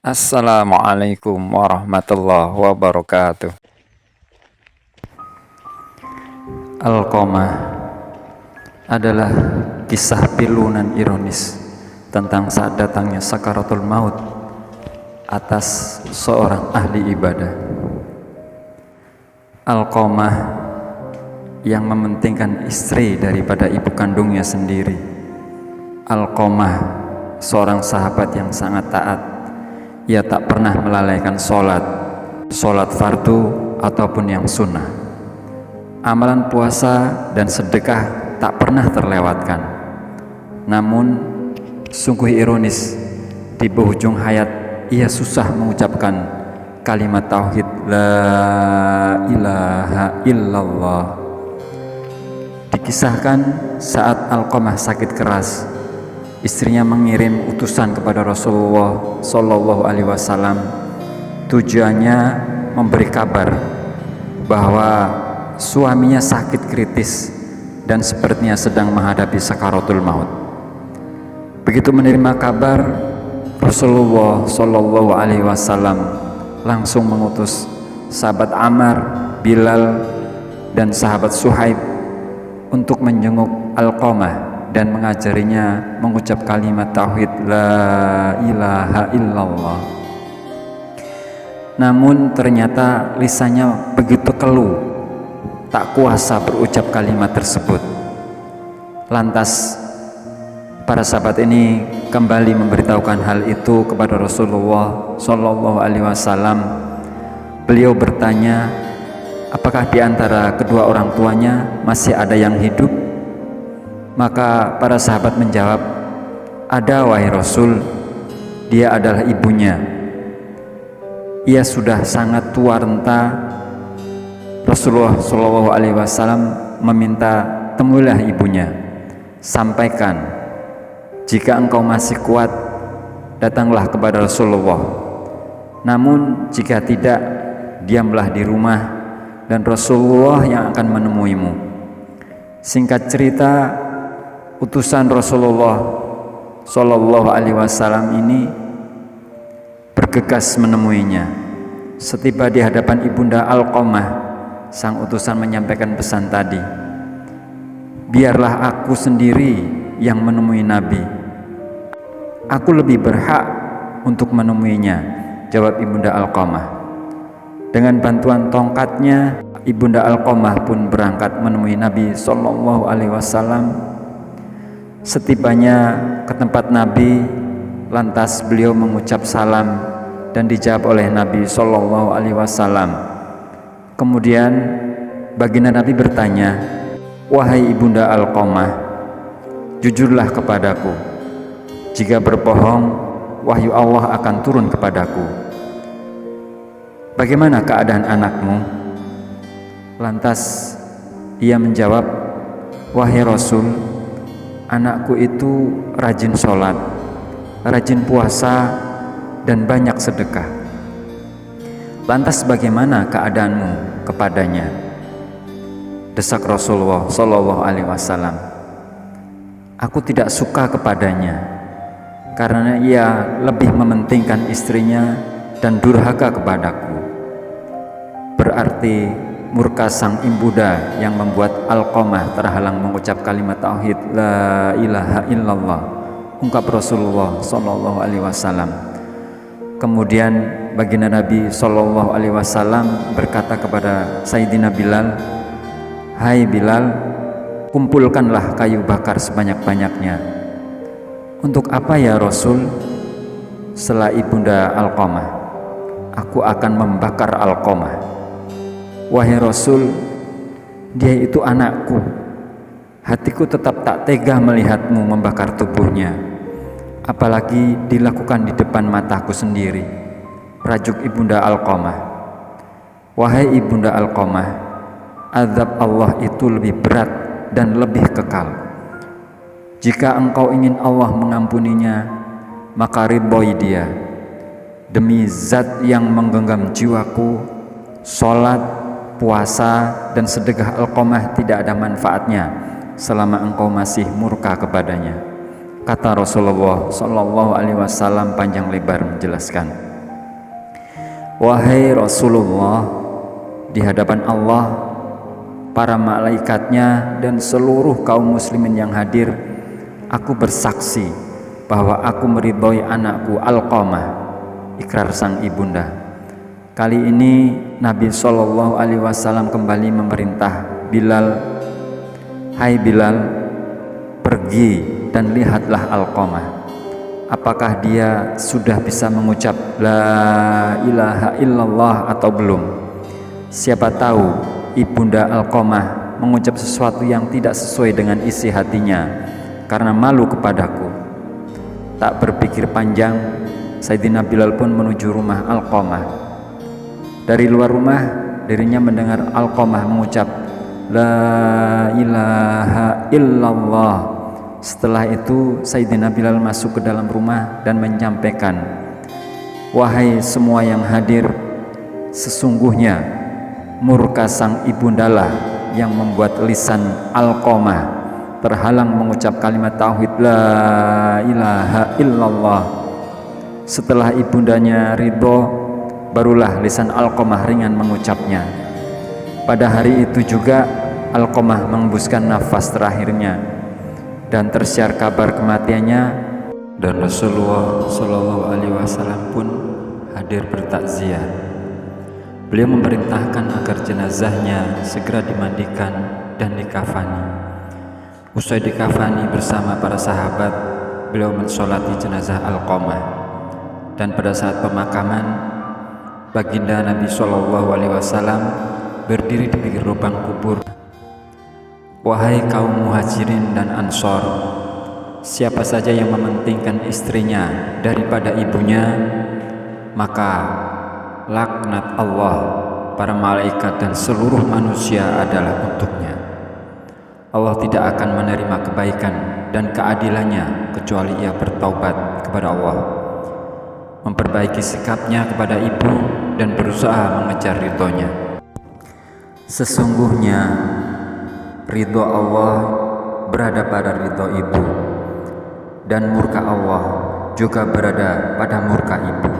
Assalamualaikum warahmatullahi wabarakatuh. Alqamah adalah kisah pilu dan ironis tentang saat datangnya sakaratul maut atas seorang ahli ibadah. Alqamah yang mementingkan istri daripada ibu kandungnya sendiri. Alqamah seorang sahabat yang sangat taat. Ia tak pernah melalaikan sholat fardu ataupun yang sunnah. Amalan puasa dan sedekah tak pernah terlewatkan. Namun sungguh ironis, di penghujung hayat ia susah mengucapkan kalimat tauhid la ilaha illallah. Dikisahkan saat Alqamah sakit keras, istrinya mengirim utusan kepada Rasulullah Shallallahu Alaihi Wasallam, tujuannya memberi kabar bahwa suaminya sakit kritis dan sepertinya sedang menghadapi sakaratul maut. Begitu menerima kabar, Rasulullah Shallallahu Alaihi Wasallam langsung mengutus sahabat Ammar, Bilal, dan sahabat Suhaib untuk menjenguk Alqamah dan mengajarinya mengucap kalimat tauhid la ilaha illallah. Namun ternyata lisannya begitu keluh, tak kuasa berucap kalimat tersebut. Lantas para sahabat ini kembali memberitahukan hal itu kepada Rasulullah Shallallahu Alaihi Wasallam. Beliau bertanya, apakah di antara kedua orang tuanya masih ada yang hidup? Maka para sahabat menjawab, ada wahai Rasul, dia adalah ibunya. Ia sudah sangat tua renta. Rasulullah Shallallahu Alaihi Wasallam meminta, temuilah ibunya, sampaikan, jika engkau masih kuat, datanglah kepada Rasulullah. Namun jika tidak, diamlah di rumah dan Rasulullah yang akan menemuimu. Singkat cerita, utusan Rasulullah Shallallahu Alaihi Wasallam ini bergegas menemuinya. Setiba di hadapan ibunda Alqamah, sang utusan menyampaikan pesan tadi, biarlah aku sendiri yang menemui Nabi. Aku lebih berhak untuk menemuinya, jawab ibunda Alqamah. Dengan bantuan tongkatnya, ibunda Alqamah pun berangkat menemui Nabi Shallallahu Alaihi Wasallam. Setibanya ke tempat Nabi, lantas beliau mengucap salam dan dijawab oleh Nabi Shallallahu Alaihi Wasallam. Kemudian baginda Nabi bertanya, wahai ibunda Alqamah, jujurlah kepadaku. Jika berbohong, wahyu Allah akan turun kepadaku. Bagaimana keadaan anakmu? Lantas ia menjawab, wahai Rasul, anakku itu rajin sholat, rajin puasa, dan banyak sedekah. Lantas bagaimana keadaanmu kepadanya? Desak Rasulullah Shallallahu Alaihi Wasallam. Aku tidak suka kepadanya karena ia lebih mementingkan istrinya dan durhaka kepadaku. Berarti murka sang ibunda yang membuat Alqamah terhalang mengucap kalimat tauhid la ilaha illallah, ungkap Rasulullah Shallallahu Alaihi Wasallam. Kemudian baginda Nabi Shallallahu Alaihi Wasallam berkata kepada Sayyidina Bilal, hai Bilal, kumpulkanlah kayu bakar sebanyak-banyaknya. Untuk apa ya Rasul? Setelah ibunda Alqamah, aku akan membakar Alqamah. Wahai Rasul, dia itu anakku. Hatiku tetap tak tega melihatmu membakar tubuhnya, apalagi dilakukan di depan mataku sendiri, rajuk ibunda Alqamah. Wahai ibunda Alqamah, azab Allah itu lebih berat dan lebih kekal. Jika engkau ingin Allah mengampuninya, maka ridhoi dia. Demi zat yang menggenggam jiwaku, sholat, puasa, dan sedekah Alqamah tidak ada manfaatnya selama engkau masih murka kepadanya. Kata Rasulullah Shallallahu Alaihi Wasallam panjang lebar menjelaskan. Wahai Rasulullah, di hadapan Allah, para malaikatnya dan seluruh kaum muslimin yang hadir, aku bersaksi bahwa aku meridhoi anakku Alqamah, ikrar sang ibunda. Kali ini Nabi Shallallahu Alaihi Wasallam kembali memerintah Bilal, hai Bilal, pergi dan lihatlah Alqamah. Apakah dia sudah bisa mengucap la ilaha illallah atau belum? Siapa tahu ibunda Alqamah mengucap sesuatu yang tidak sesuai dengan isi hatinya karena malu kepadaku. Tak berpikir panjang, Sayyidina Bilal pun menuju rumah Alqamah. Dari luar rumah, dirinya mendengar Alqamah mengucap la ilaha illallah. Setelah itu Sayyidina Bilal masuk ke dalam rumah dan menyampaikan, wahai semua yang hadir, sesungguhnya murka sang ibundalah yang membuat lisan Alqamah terhalang mengucap kalimat tauhid la ilaha illallah. Setelah ibundanya ridho, barulah lisan Alqamah ringan mengucapnya. Pada hari itu juga Alqamah mengembuskan nafas terakhirnya dan tersiar kabar kematiannya, dan Rasulullah Shallallahu Alaihi Wasallam pun hadir bertakziah. Beliau memerintahkan agar jenazahnya segera dimandikan dan dikafani. Usai dikafani bersama para sahabat, beliau mensolati jenazah Alqamah. Dan pada saat pemakaman, baginda Nabi Shallallahu Alaihi Wasallam berdiri di pinggir lubang kubur. Wahai kaum muhajirin dan ansor, siapa saja yang mementingkan istrinya daripada ibunya, maka laknat Allah, para malaikat dan seluruh manusia adalah untuknya. Allah tidak akan menerima kebaikan dan keadilannya kecuali ia bertaubat kepada Allah, memperbaiki sikapnya kepada ibu dan berusaha mengejar ridhonya. Sesungguhnya ridho Allah berada pada ridho ibu, dan murka Allah juga berada pada murka ibu.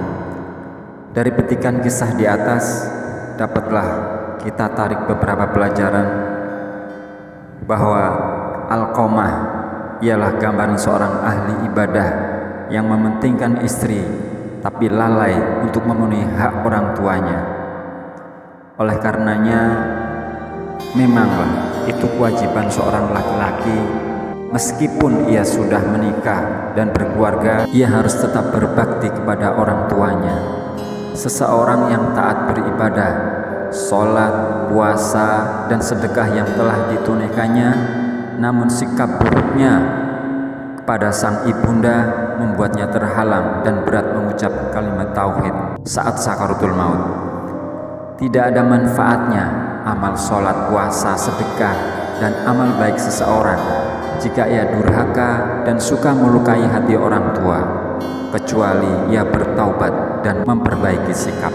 Dari petikan kisah di atas, dapatlah kita tarik beberapa pelajaran bahwa Alqamah ialah gambaran seorang ahli ibadah yang mementingkan istri tapi lalai untuk memenuhi hak orang tuanya. Oleh karenanya, memanglah itu kewajiban seorang laki-laki, meskipun ia sudah menikah dan berkeluarga, ia harus tetap berbakti kepada orang tuanya. Seseorang yang taat beribadah, sholat, puasa, dan sedekah yang telah ditunaikannya, namun sikap buruknya kepada sang ibunda membuatnya terhalang dan berat mengucap kalimat tauhid saat sakaratul maut. Tidak ada manfaatnya amal sholat, puasa, sedekah, dan amal baik seseorang jika ia durhaka dan suka melukai hati orang tua, kecuali ia bertaubat dan memperbaiki sikap.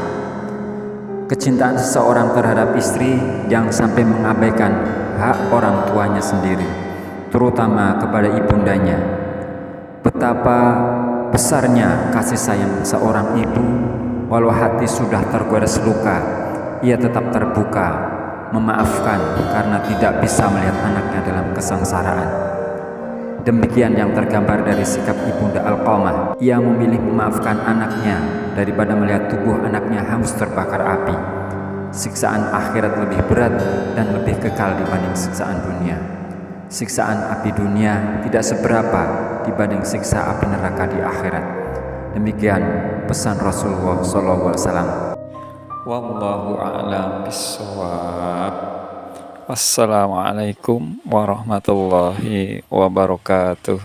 Kecintaan seseorang terhadap istri jangan sampai mengabaikan hak orang tuanya sendiri, terutama kepada ibundanya. Betapa besarnya kasih sayang seorang ibu, walau hati sudah tergores luka, ia tetap terbuka, memaafkan karena tidak bisa melihat anaknya dalam kesengsaraan. Demikian yang tergambar dari sikap ibunda Alqamah. Ia memilih memaafkan anaknya daripada melihat tubuh anaknya hangus terbakar api. Siksaan akhirat lebih berat dan lebih kekal dibanding siksaan dunia. Siksaan api dunia tidak seberapa dibanding siksa api neraka di akhirat. Demikian pesan Rasulullah SAW. Wallahu a'lam bishawab. Wassalamualaikum warahmatullahi wabarakatuh.